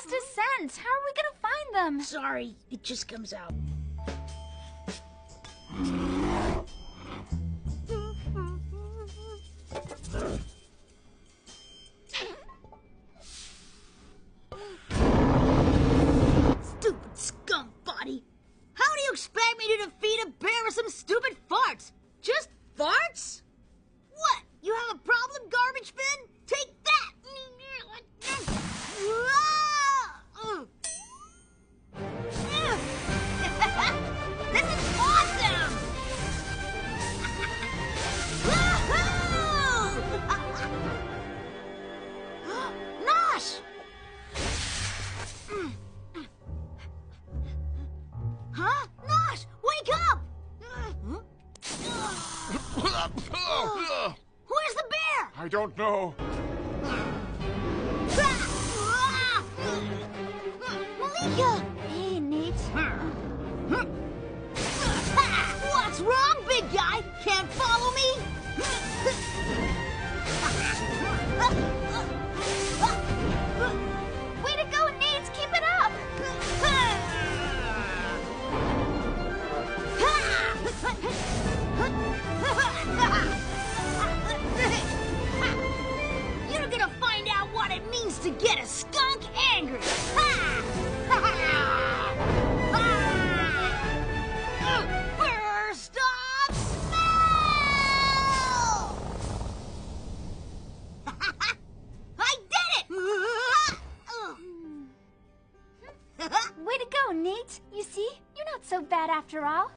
lost his scent. How are we gonna find them? Sorry, it just comes out. Stupid skunk body! How do you expect me to defeat a bear with some stupid farts? Just farts? What? You have a problem, garbage bin? Take that! This is awesome! Nosh! Huh? Nosh, wake up! Where's the bear? I don't know. Malika! Hey, Nate. What's wrong, big guy? Can't follow me? Way to go, Nate. Keep it up. You're gonna find out what it means to get a skunk angry. First off, smell! I did it! Way to go, Nate. You see? You're not so bad after all.